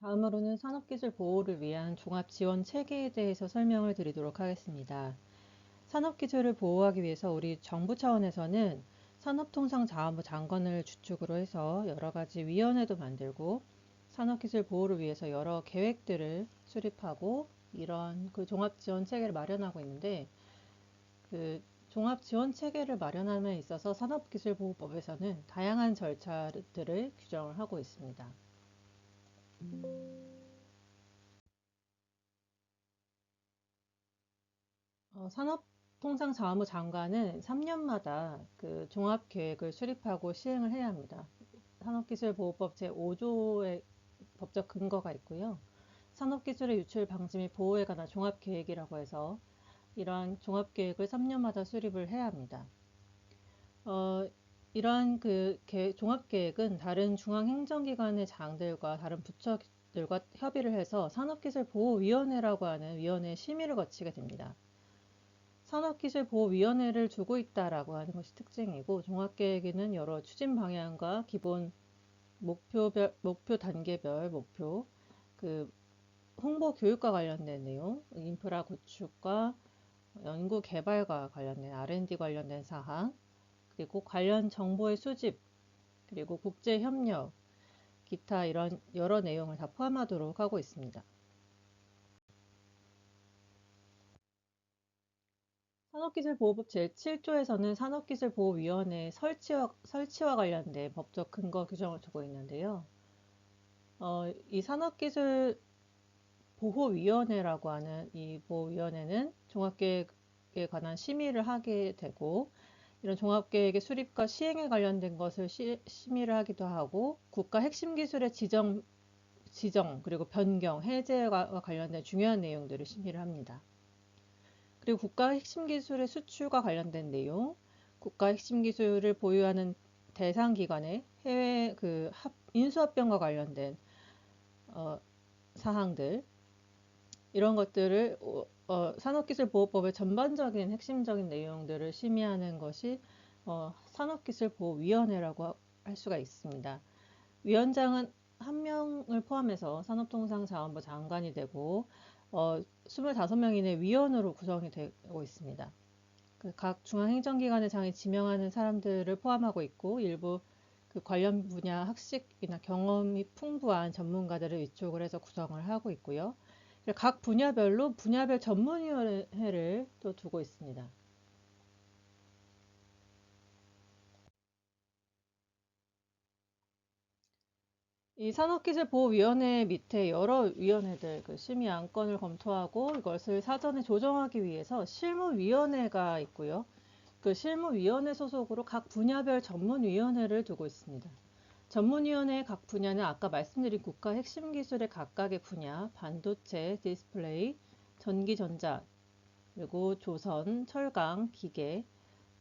다음으로는 산업기술 보호를 위한 종합지원 체계에 대해서 설명을 드리도록 하겠습니다. 산업기술을 보호하기 위해서 우리 정부 차원에서는 산업통상자원부 장관을 주축으로 해서 여러 가지 위원회도 만들고 산업기술 보호를 위해서 여러 계획들을 수립하고 이런 그 종합지원 체계를 마련하고 있는데, 그 종합지원 체계를 마련함에 있어서 산업기술보호법에서는 다양한 절차들을 규정을 하고 있습니다. 산업통상자원부 장관은 3년마다 그 종합계획을 수립하고 시행을 해야 합니다. 산업기술보호법 제5조의 법적 근거가 있고요. 산업기술의 유출 방지 및 보호에 관한 종합계획이라고 해서 이러한 종합계획을 3년마다 수립을 해야 합니다. 이러한 종합계획은 다른 중앙행정기관의 장들과 다른 부처들과 협의를 해서 산업기술보호위원회라고 하는 위원회의 심의를 거치게 됩니다. 산업기술보호위원회를 두고 있다라고 하는 것이 특징이고, 종합계획에는 여러 추진 방향과 기본 목표 단계별 목표, 홍보 교육과 관련된 내용, 인프라 구축과 연구 개발과 관련된 R&D 관련된 사항, 그리고 관련 정보의 수집, 그리고 국제 협력, 기타 이런 여러 내용을 다 포함하도록 하고 있습니다. 산업기술보호법 제7조에서는 산업기술보호위원회 설치와 관련된 법적 근거 규정을 두고 있는데요. 이 산업기술보호위원회라고 하는 이 보호위원회는 종합계획에 관한 심의를 하게 되고, 이런 종합계획의 수립과 시행에 관련된 것을 심의를 하기도 하고, 국가 핵심 기술의 지정 그리고 변경, 해제와 관련된 중요한 내용들을 심의를 합니다. 그리고 국가 핵심 기술의 수출과 관련된 내용, 국가 핵심 기술을 보유하는 대상 기관의 해외 인수합병과 관련된 사항들, 이런 것들을 산업기술보호법의 전반적인 핵심적인 내용들을 심의하는 것이 산업기술보호위원회라고 할 수가 있습니다. 위원장은 한 명을 포함해서 산업통상자원부 장관이 되고 25명 이내 위원으로 구성이 되고 있습니다. 각 중앙행정기관의 장이 지명하는 사람들을 포함하고 있고, 일부 관련 분야 학식이나 경험이 풍부한 전문가들을 위촉을 해서 구성을 하고 있고요. 각 분야별로 분야별 전문위원회를 또 두고 있습니다. 이 산업기술보호위원회 밑에 여러 위원회들 심의 안건을 검토하고 이것을 사전에 조정하기 위해서 실무위원회가 있고요. 그 실무위원회 소속으로 각 분야별 전문위원회를 두고 있습니다. 전문위원회의 각 분야는 아까 말씀드린 국가 핵심 기술의 각각의 분야, 반도체, 디스플레이, 전기전자, 그리고 조선, 철강, 기계,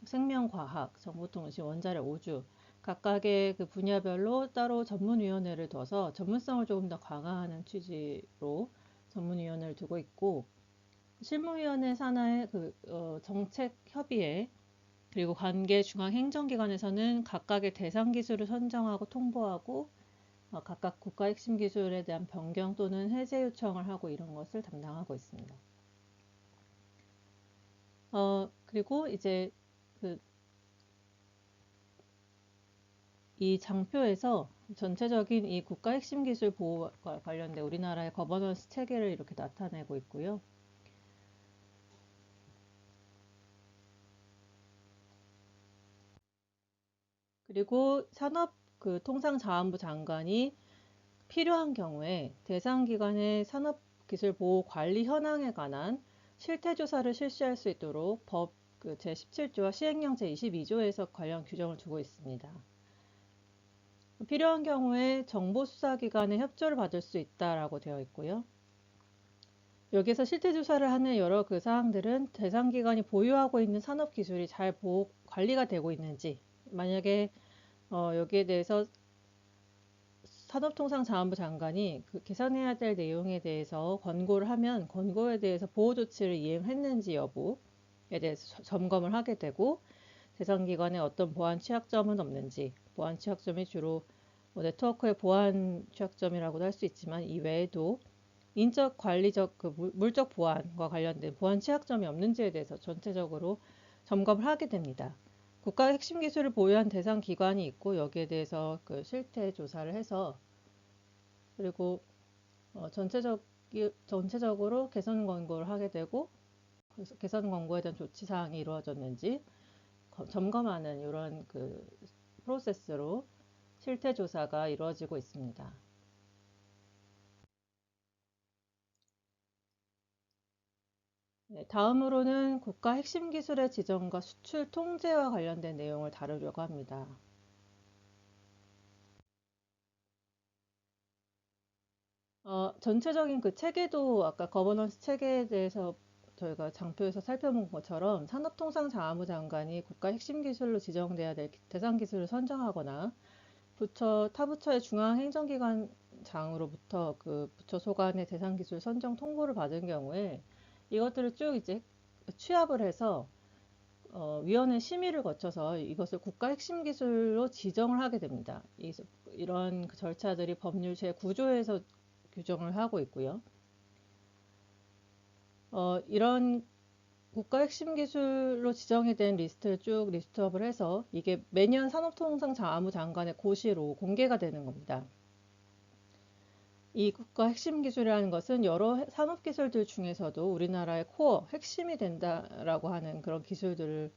생명과학, 정보통신, 원자력, 우주, 각각의 그 분야별로 따로 전문위원회를 둬서 전문성을 조금 더 강화하는 취지로 전문위원회를 두고 있고, 실무위원회 산하의 정책협의회, 그리고 관계 중앙행정기관에서는 각각의 대상 기술을 선정하고 통보하고 각각 국가 핵심 기술에 대한 변경 또는 해제 요청을 하고 이런 것을 담당하고 있습니다. 그리고 이제 이 장표에서 전체적인 이 국가 핵심 기술 보호와 관련된 우리나라의 거버넌스 체계를 이렇게 나타내고 있고요. 그리고 산업통상자원부 장관이 필요한 경우에 대상 기관의 산업기술보호 관리 현황에 관한 실태조사를 실시할 수 있도록 법 제17조와 시행령 제22조에서 관련 규정을 두고 있습니다. 필요한 경우에 정보수사기관의 협조를 받을 수 있다라고 되어 있고요. 여기서 실태조사를 하는 여러 사항들은 대상 기관이 보유하고 있는 산업기술이 잘 관리가 되고 있는지, 만약에 여기에 대해서 산업통상자원부 장관이 개선해야 될 내용에 대해서 권고를 하면 권고에 대해서 보호 조치를 이행했는지 여부에 대해서 점검을 하게 되고, 대상 기관에 어떤 보안 취약점은 없는지, 보안 취약점이 주로 뭐 네트워크의 보안 취약점이라고도 할 수 있지만 이 외에도 인적 관리적 물적 보안과 관련된 보안 취약점이 없는지에 대해서 전체적으로 점검을 하게 됩니다. 국가의 핵심 기술을 보유한 대상 기관이 있고 여기에 대해서 실태 조사를 해서 그리고 전체적으로 개선 권고를 하게 되고 개선 권고에 대한 조치 사항이 이루어졌는지 점검하는 이런 프로세스로 실태 조사가 이루어지고 있습니다. 네, 다음으로는 국가 핵심 기술의 지정과 수출 통제와 관련된 내용을 다루려고 합니다. 전체적인 체계도 아까 거버넌스 체계에 대해서 저희가 장표에서 살펴본 것처럼 산업통상자원부 장관이 국가 핵심 기술로 지정돼야 될 대상 기술을 선정하거나 타 부처의 중앙행정기관장으로부터 부처 소관의 대상 기술 선정 통보를 받은 경우에 이것들을 쭉 이제 취합을 해서 위원회 심의를 거쳐서 이것을 국가 핵심 기술로 지정을 하게 됩니다. 이런 절차들이 법률 제9조에서 규정을 하고 있고요. 이런 국가 핵심 기술로 지정이 된 리스트를 쭉 리스트업을 해서 이게 매년 산업통상자원부 장관의 고시로 공개가 되는 겁니다. 이 국가 핵심 기술이라는 것은 여러 산업 기술들 중에서도 우리나라의 코어, 핵심이 된다라고 하는 그런 기술들을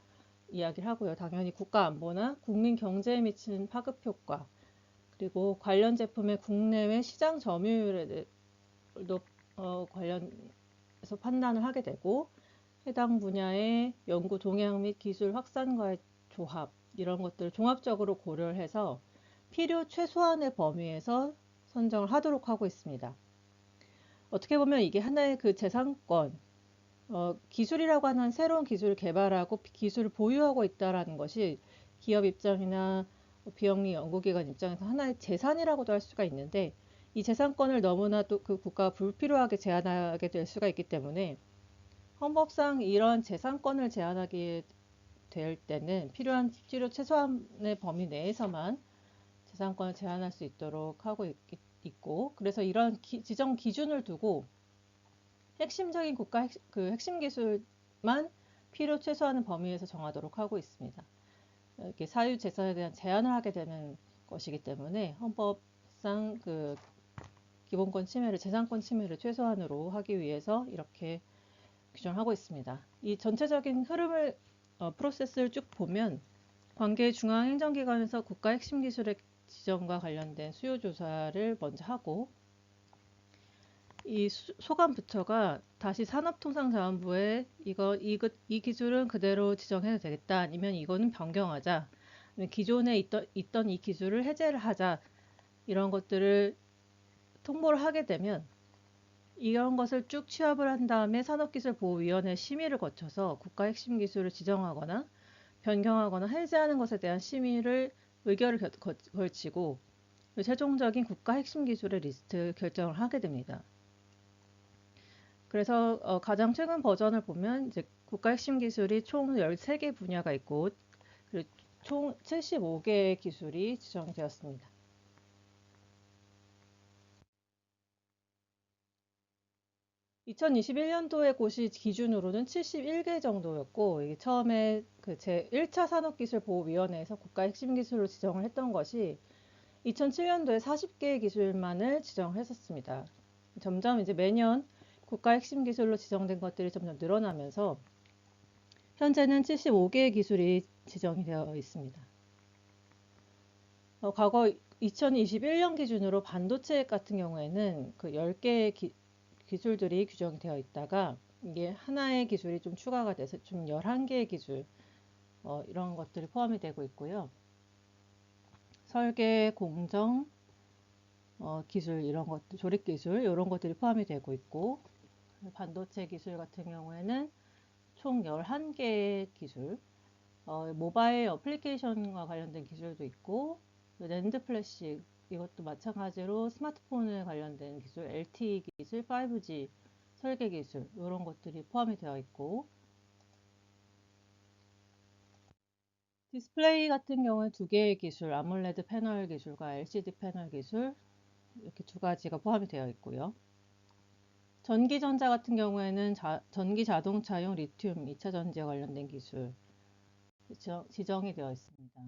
이야기를 하고요. 당연히 국가 안보나 국민 경제에 미치는 파급 효과, 그리고 관련 제품의 국내외 시장 점유율에도 관련해서 판단을 하게 되고 해당 분야의 연구 동향 및 기술 확산과의 조합 이런 것들을 종합적으로 고려를 해서 필요 최소한의 범위에서 선정을 하도록 하고 있습니다. 어떻게 보면 이게 하나의 재산권, 기술이라고 하는 새로운 기술을 개발하고 기술을 보유하고 있다는 것이 기업 입장이나 비영리 연구기관 입장에서 하나의 재산이라고도 할 수가 있는데 이 재산권을 너무나 또 국가가 불필요하게 제한하게 될 수가 있기 때문에 헌법상 이런 재산권을 제한하게 될 때는 필요한 필요 최소한의 범위 내에서만 재산권을 제한할 수 있도록 하고 있고 그래서 이런 지정 기준을 두고 핵심적인 국가 핵심 기술만 필요 최소한의 범위에서 정하도록 하고 있습니다. 이렇게 사유 재산에 대한 제한을 하게 되는 것이기 때문에 헌법상 기본권 침해를 재산권 침해를 최소한으로 하기 위해서 이렇게 규정하고 있습니다. 이 전체적인 흐름을 프로세스를 쭉 보면 관계 중앙행정기관에서 국가 핵심 기술의 지정과 관련된 수요 조사를 먼저 하고 이 소관 부처가 다시 산업통상자원부에 이 기술은 그대로 지정해도 되겠다 아니면 이거는 변경하자 기존에 있던 이 기술을 해제를 하자 이런 것들을 통보를 하게 되면 이런 것을 쭉 취합을 한 다음에 산업기술보호위원회 심의를 거쳐서 국가 핵심 기술을 지정하거나 변경하거나 해제하는 것에 대한 심의를 의결을 걸치고 최종적인 국가 핵심 기술의 리스트 결정을 하게 됩니다. 그래서 가장 최근 버전을 보면 이제 국가 핵심 기술이 총 13개 분야가 있고 총 75개의 기술이 지정되었습니다. 2021년도의 고시 기준으로는 71개 정도였고 이게 처음에 제1차 산업기술보호위원회에서 국가 핵심 기술로 지정을 했던 것이 2007년도에 40개의 기술만을 지정했었습니다. 점점 이제 매년 국가 핵심 기술로 지정된 것들이 점점 늘어나면서 현재는 75개의 기술이 지정이 되어 있습니다. 과거 2021년 기준으로 반도체 같은 경우에는 10개의 기술들이 규정이 되어 있다가 이게 하나의 기술이 좀 추가가 돼서 좀 11개의 기술 이런 것들이 포함이 되고 있고요. 설계, 공정, 기술 이런 것들, 조립 기술 이런 것들이 포함이 되고 있고 반도체 기술 같은 경우에는 총 11개의 기술, 모바일 어플리케이션과 관련된 기술도 있고 낸드 플래시 이것도 마찬가지로 스마트폰에 관련된 기술, LTE 기술, 5G 설계 기술 이런 것들이 포함이 되어 있고 디스플레이 같은 경우에 두 개의 기술, 아몰레드 패널 기술과 LCD 패널 기술 이렇게 두 가지가 포함이 되어 있고요. 전기전자 같은 경우에는 전기 자동차용 리튬 2차 전지에 관련된 기술 지정이 되어 있습니다.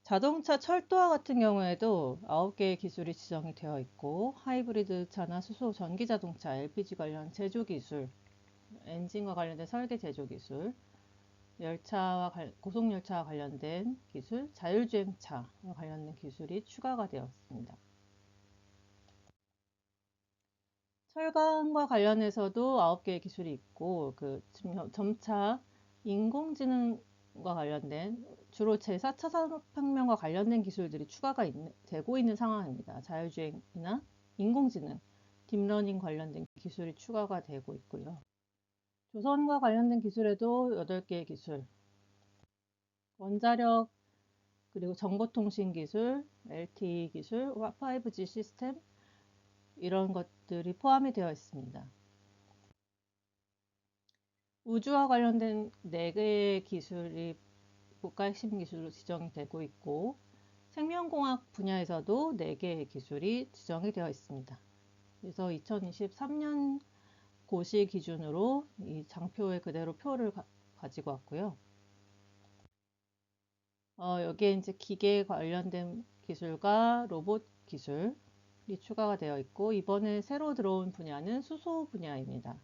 자동차 철도화 같은 경우에도 9개의 기술이 지정이 되어 있고 하이브리드 차나 수소 전기 자동차, LPG 관련 제조 기술, 엔진과 관련된 설계 제조 기술, 고속열차와 관련된 기술, 자율주행차와 관련된 기술이 추가가 되었습니다. 철강과 관련해서도 9개의 기술이 있고 점차 인공지능과 관련된 주로 제4차 산업혁명과 관련된 기술들이 추가가 되고 있는 상황입니다. 자율주행이나 인공지능, 딥러닝 관련된 기술이 추가가 되고 있고요. 조선과 관련된 기술에도 8개의 기술, 원자력 그리고 정보통신 기술, LTE 기술, 5G 시스템 이런 것들이 포함이 되어 있습니다. 우주와 관련된 4개의 기술이 국가 핵심 기술로 지정이 되고 있고 생명공학 분야에서도 4개의 기술이 지정이 되어 있습니다. 그래서 2023년 고시 기준으로 이 장표에 그대로 표를 가지고 왔고요. 여기에 이제 기계 관련된 기술과 로봇 기술이 추가가 되어 있고 이번에 새로 들어온 분야는 수소 분야입니다.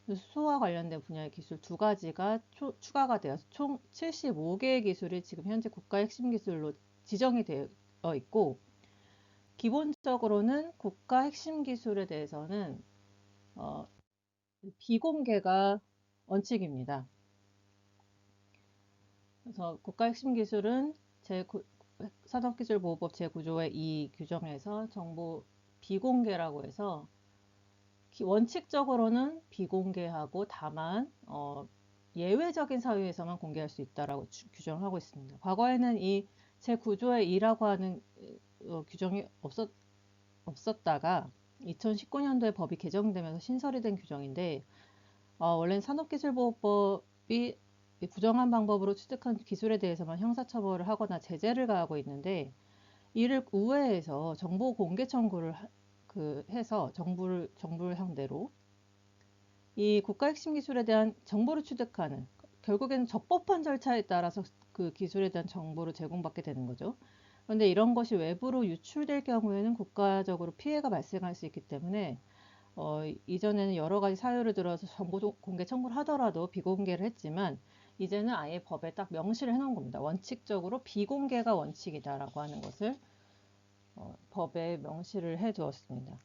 수소와 관련된 분야의 기술 2가지가 추가가 되어서 총 75개의 기술이 지금 현재 국가 핵심 기술로 지정이 되어 있고 기본적으로는 국가 핵심 기술에 대해서는 비공개가 원칙입니다. 그래서 국가 핵심 기술은 산업기술보호법 제9조의 이 규정에서 정보 비공개라고 해서 원칙적으로는 비공개하고 다만 예외적인 사유에서만 공개할 수 있다라고 규정을 하고 있습니다. 과거에는 이 제9조의 2라고 하는 규정이 없었다가 2019년도에 법이 개정되면서 신설이 된 규정인데 원래는 산업기술보호법이 부정한 방법으로 취득한 기술에 대해서만 형사처벌을 하거나 제재를 가하고 있는데 이를 우회해서 정보 공개 청구를 해서 정부를 상대로 이 국가 핵심 기술에 대한 정보를 취득하는 결국에는 적법한 절차에 따라서 그 기술에 대한 정보를 제공받게 되는 거죠. 그런데 이런 것이 외부로 유출될 경우에는 국가적으로 피해가 발생할 수 있기 때문에 이전에는 여러 가지 사유를 들어서 정보 공개 청구를 하더라도 비공개를 했지만 이제는 아예 법에 딱 명시를 해놓은 겁니다. 원칙적으로 비공개가 원칙이다라고 하는 것을 법에 명시를 해두었습니다.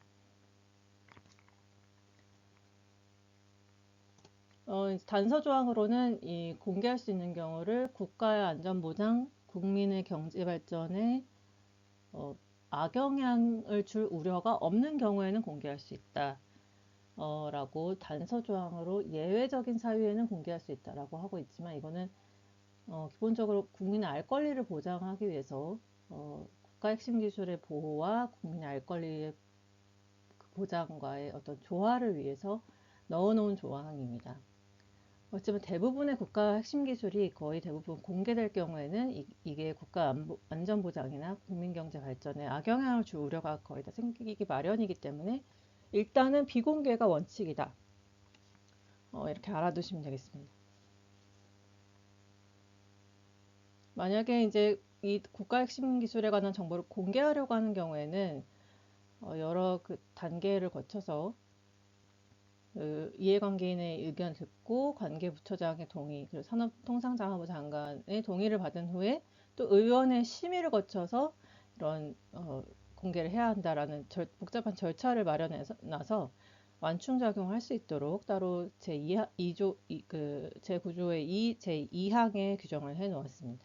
단서 조항으로는 이 공개할 수 있는 경우를 국가의 안전보장, 국민의 경제 발전에 악영향을 줄 우려가 없는 경우에는 공개할 수 있다. 라고 단서 조항으로 예외적인 사유에는 공개할 수 있다라고 하고 있지만 이거는 기본적으로 국민의 알 권리를 보장하기 위해서 국가 핵심 기술의 보호와 국민의 알 권리의 보장과의 어떤 조화를 위해서 넣어놓은 조항입니다. 어쩌면 대부분의 국가 핵심 기술이 거의 대부분 공개될 경우에는 이게 국가 안전보장이나 국민경제 발전에 악영향을 줄 우려가 거의 다 생기기 마련이기 때문에 일단은 비공개가 원칙이다. 이렇게 알아두시면 되겠습니다. 만약에 이제 이 국가 핵심 기술에 관한 정보를 공개하려고 하는 경우에는 여러 단계를 거쳐서 이해관계인의 의견을 듣고 관계부처장의 동의, 그리고 산업통상자원부 장관의 동의를 받은 후에 또 의원의 심의를 거쳐서 이런 공개를 해야 한다라는 복잡한 절차를 마련해서 완충작용할 수 있도록 따로 제9조의 제2항에 규정을 해 놓았습니다.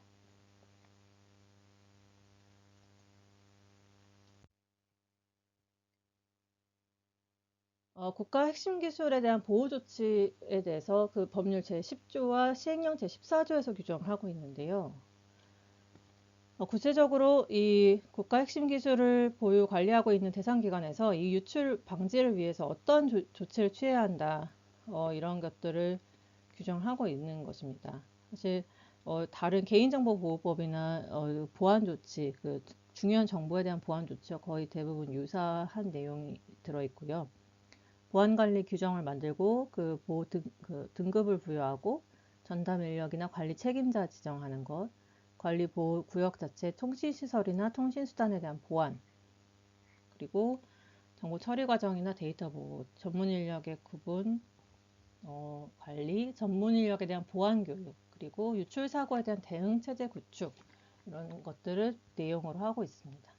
국가 핵심 기술에 대한 보호 조치에 대해서 그 법률 제10조와 시행령 제14조에서 규정을 하고 있는데요. 구체적으로 이 국가 핵심 기술을 보유 관리하고 있는 대상 기관에서 이 유출 방지를 위해서 어떤 조치를 취해야 한다. 이런 것들을 규정하고 있는 것입니다. 사실 다른 개인정보보호법이나 보안 조치, 그 중요한 정보에 대한 보안 조치와 거의 대부분 유사한 내용이 들어있고요. 보안관리 규정을 만들고 그 등급을 부여하고 전담 인력이나 관리 책임자 지정하는 것, 관리 보호 구역 자체 통신시설이나 통신수단에 대한 보안, 그리고 정보 처리 과정이나 데이터 보호, 전문 인력의 구분, 관리, 전문 인력에 대한 보안 교육, 그리고 유출 사고에 대한 대응 체제 구축, 이런 것들을 내용으로 하고 있습니다.